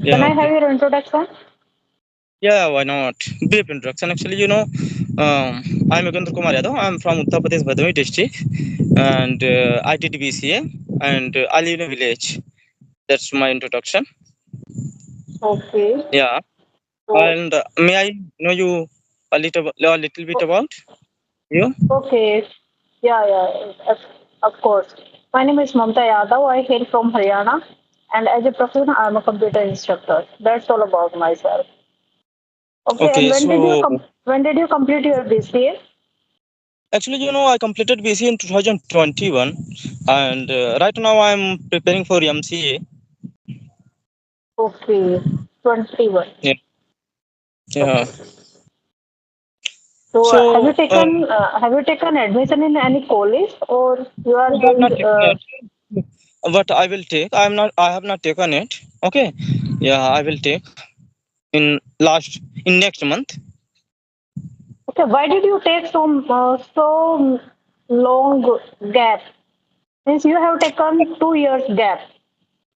Can Yeah, I have okay. your introduction? Yeah, why not? Brief introduction. Actually, I'm Yogandhar Kumar Yadav. I'm from Uttar Pradesh, Badawi district, and I did BCA, and I live in a village. That's my introduction. Okay. Yeah, So, and may I know you a little bit o- about you? okay. Yeah, of course. My name is Mamta Yadav. I hail from Haryana, and as a profession, I'm a computer instructor. That's all about myself. Okay. And Okay, so when did you complete your BCA? actually, I completed BCA in 2021, and right now I'm preparing for MCA. Okay, 21. Yeah, yeah. Okay. So, So have you taken admission in any college, or you are I have doing? not taken it, but I will take. I have not taken it. Okay. Yeah, I will take in next month. Okay, why did you take so long gap? Means you have taken 2 years gap.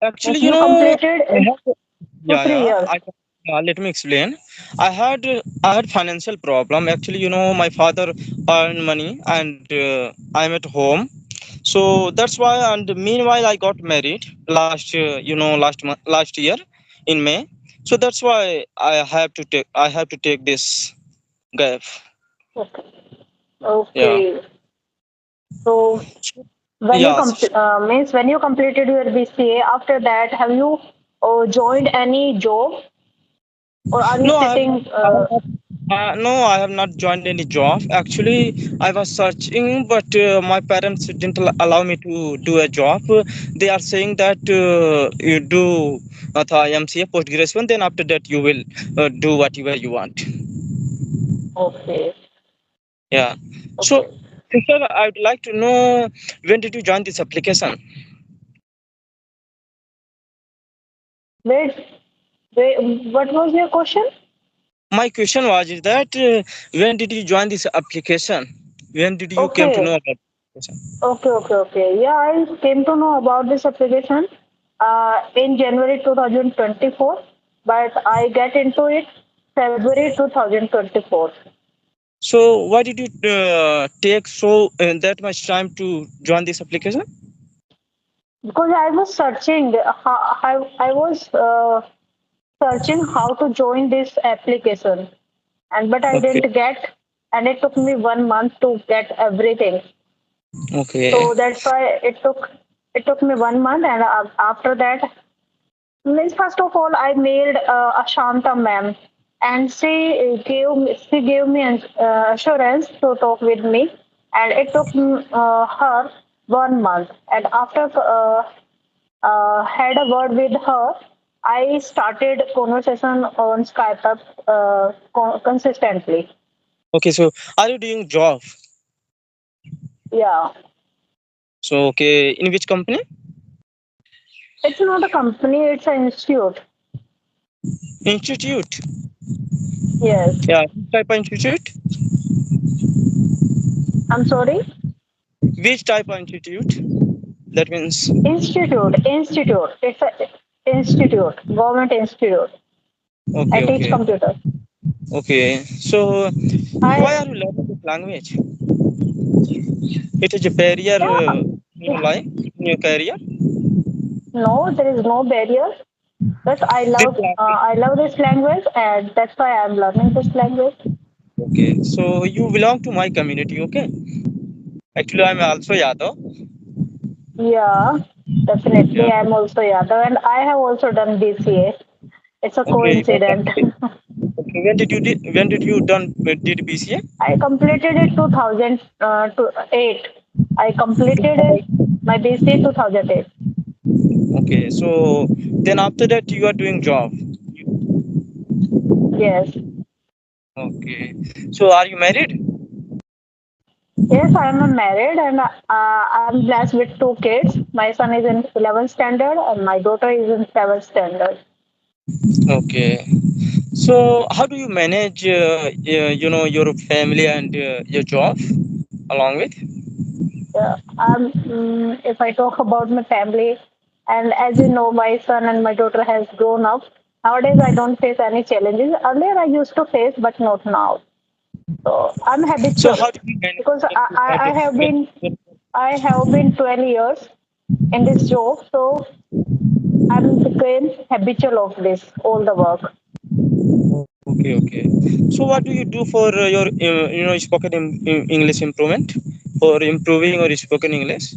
Actually, Means you completed I it have, to yeah, three yeah. years. Let me explain. I had financial problem. Actually, my father earned money, and I'm at home. So that's why. And meanwhile, I got married last year in May. So that's why I have to take this gap. Okay. Yeah. Okay. So Yeah. means when you completed your BCA, after that, have you joined any job, or are you No, I have not. sitting? No, I have not joined any job. Actually, I was searching, but my parents didn't allow me to do a job. They are saying that you do the MCA post graduation, then after that you will do whatever you want. Okay. Yeah. So, Okay. sister, I would like to know, when did you join this application? Wait. Wait. What was your question? My question was is that when did you join this application? When did you came to know Okay. about application? Okay. Yeah, I came to know about this application in January 2024, but I get into it February 2024 So why did you take so that much time to join this application? because I was searching. I was searching how to join this application, and but I Okay, didn't get, and it took me 1 month to get everything. okay, So that's why it took me 1 month, and after that, means first of all, I mailed Ashanta ma'am, and she gave me an assurance to talk with me, and it took her 1 month. And after had a word with her, I started conversation on Skype up consistently. okay. So are you doing job? Yeah, So okay, in which company? it's not a company; it's an institute. Institute. Yes, Yeah, which type of institute? I'm sorry. Which type of institute? That means Institute. It's a institute, government institute. I okay, teach okay, computer. okay. So why I are you learning this language? It is a barrier yeah, in your life, in your career. no, there is no barrier. But This language. I love this language, and that's why I'm learning this language. Okay, so you belong to my community. Okay, actually I'm also Yadav. Yeah, definitely. Yeah. I'm also Yadav, and I have also done BCA. It's a Okay. coincidence. Okay. When did you did BCA? I completed it 2008. I completed it my BCA 2008. Okay. So then after that you are doing job. Yes. Okay. So are you married? Yes, I am married and I'm blessed with two kids. My son is in 11th standard and my daughter is in 7th standard. Okay. So how do you manage your family and your job along with? If I talk about my family, and as you know, my son and my daughter has grown up. Nowadays, I don't face any challenges. Earlier, I used to face, but not now. So I'm So how habitual do you manage because that I have been 12 years in this job, so I'm became habitual of this all the work. Okay, okay. So what do you do for your spoken English improvement, for improving your spoken English?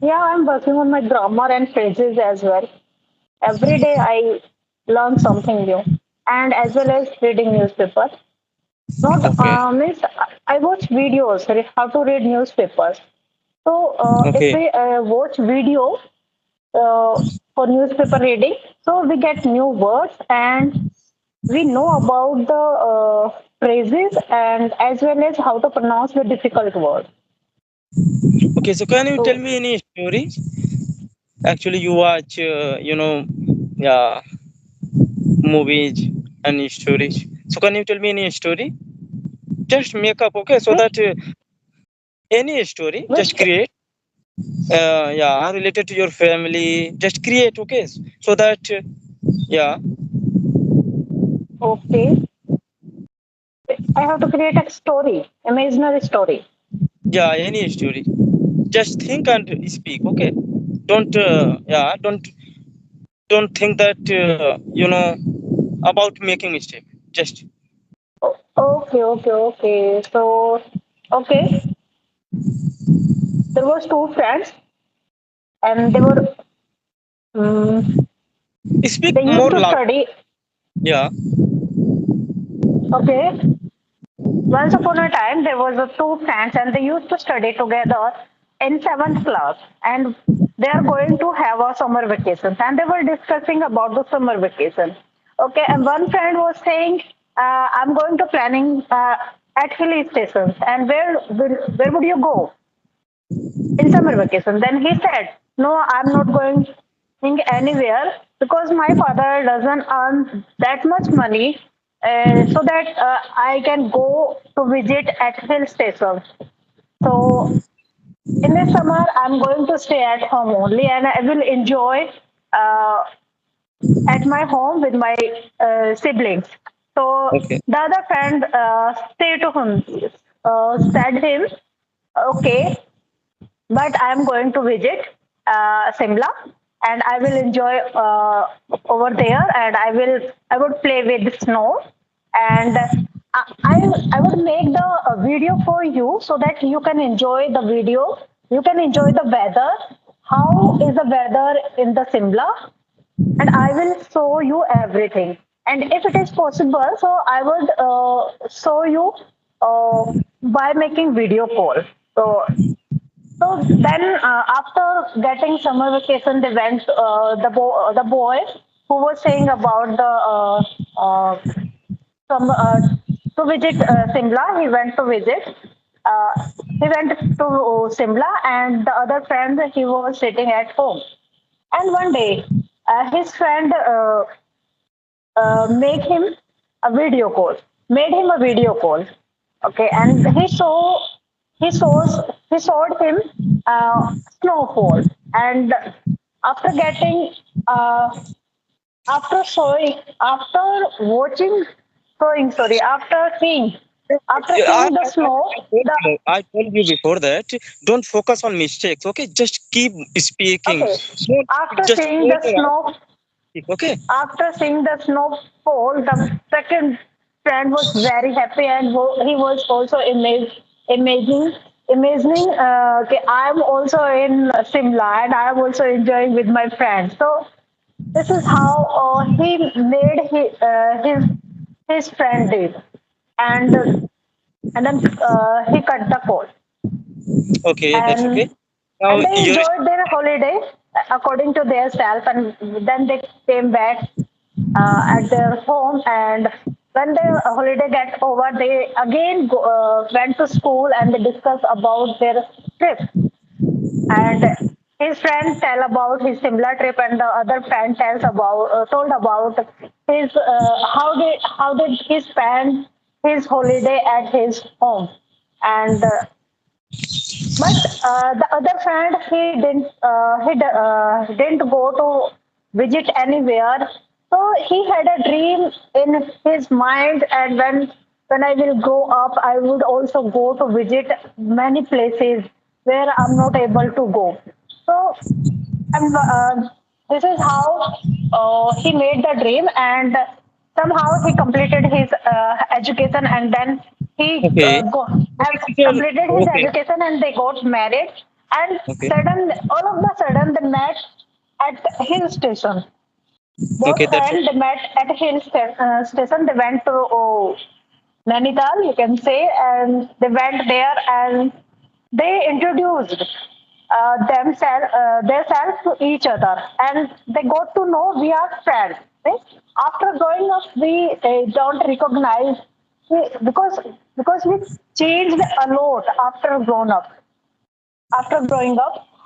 Yeah, I'm working on my grammar and phrases as well. Every day I learn something new, and as well as reading newspapers. Not Okay, means I watch videos how to read newspapers. So if okay, we watch video for newspaper reading, so we get new words and we know about the phrases and as well as how to pronounce the difficult words. okay. So can you tell So me any story? Actually, you watch, yeah, movies and stories. So can you tell me any story? Just make up, okay? So which that any story, just which create. Yeah, related to your family. Just create, okay? So that yeah, okay, I have to create a story, imaginary story. yeah, any story. Just think and speak, okay? Don't don't think that about making mistake. Just Okay, okay, okay. So okay, there was two friends and um, speak they used more to loud. study. Yeah. Okay, once upon a time, there was a two friends, and they used to study together in seventh class, and they are going to have a summer vacation, and they were discussing about the summer vacation. Okay, and one friend was saying, "I'm going to planning at hill stations, and where would you go in summer vacation?" Then he said, "No, I'm not going anywhere because my father doesn't earn that much money so that I can go to visit at hill stations. So in this summer, I'm going to stay at home only and I will enjoy uh, at my home with my siblings." So Okay. the other friend said him, "Okay, but I'm going to visit Simla and I will enjoy over there and I would play with snow and I would make the video for you so that you can enjoy the video. You can enjoy the weather. How is the weather in the Simla? And I will show you everything. And if it is possible, so I would show you by making video call. So then, after getting summer vacation, they went. The boy who was saying about the some to visit Simla, he went to visit. Uh, he went to Simla, and the other friend he was sitting at home. And one day, his friend make him a video call. Made him a video call. Okay, and he shows he showed him snowfall. And after getting after showing after watching showing sorry after Yeah, seeing the snow the I told you before that don't focus on mistakes. Okay, just keep speaking. okay Don't after just seeing close the your eyes. snow Speak, okay. After seeing the snowfall, the second friend was very happy and he was also amazing, imagining. Okay, I'm also in Simla and I'm also enjoying with my friends. So this is how he made his friend did, and and then he cut the call Okay, that's okay. and Now and they your enjoyed their holiday according to their self and then they came back at their home and when the holiday get over they again went to school and they discussed about their trip and his friend tell about his similar trip and the other friend tells about told about his how did he spend his holiday at his home and but the other friend, he didn't go to visit anywhere. So he had a dream in his mind, and when I will grow up, I would also go to visit many places where I'm not able to go. So and this is how he made the dream, and somehow he completed his education, and then he Okay. have Okay, teacher. completed his Okay. education, and they got married. And Okay. all of the sudden, they met at hill station. Okay. Both That's friends they met at station. They went to Nainital, you can say, and they went there and they introduced themselves to each other, and they got to know we are friends. Right? After growing up, we don't recognize because we changed a lot after growing up.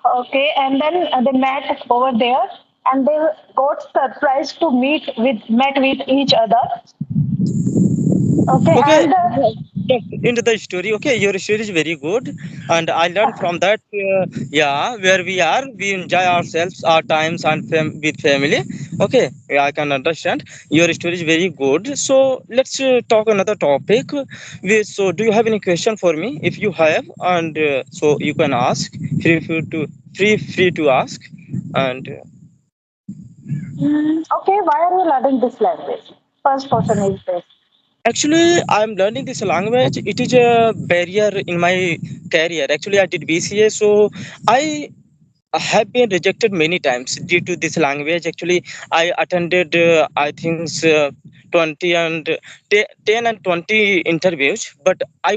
Okay, and then they met over there, and they got surprised to met with each other. Okay, okay. and Into the story. Okay, your story is very good, and I learned from that. Yeah, where we are, we enjoy ourselves, our times, and with family. Okay, yeah, I can understand. Your story is very good. So let's talk another topic. So, do you have any question for me? If you have, and so you can ask. Free to ask, and okay, why are you learning this language? First question is this. actually, I'm learning this language. It is a barrier in my career. Actually, I did BCA, so I have been rejected many times due to this language. Actually, I attended, I think, 20 and 10 and 20 interviews, but I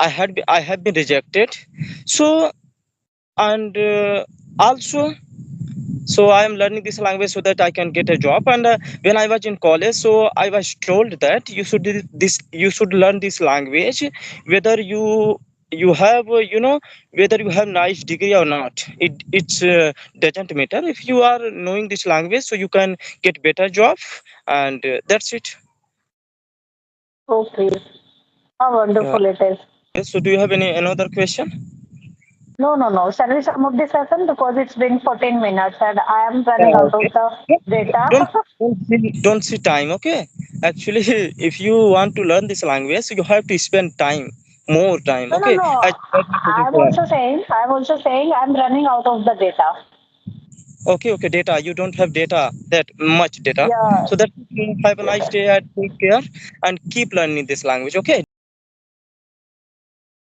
have been rejected. So and also, so I am learning this language so that I can get a job. And when I was in college, so I was told that you should learn this language, whether you have whether you have nice degree or not. It's doesn't matter. If you are knowing this language, so you can get better job. And that's it. Okay, how Yeah. wonderful it is. Yes, so do you have any another question? No, no, no. Shall we sum up the session because it's been 14 minutes and I am Yeah, running out okay. of the data. Don't see time. Okay, actually, if you want to learn this language, you have to spend time, more time. No, no, Okay, no. as much as you can. I'm also saying I'm running out of the data. Okay, data. You don't have data, that much data. Yeah. So that, have a nice day and take care, and keep learning this language. Okay,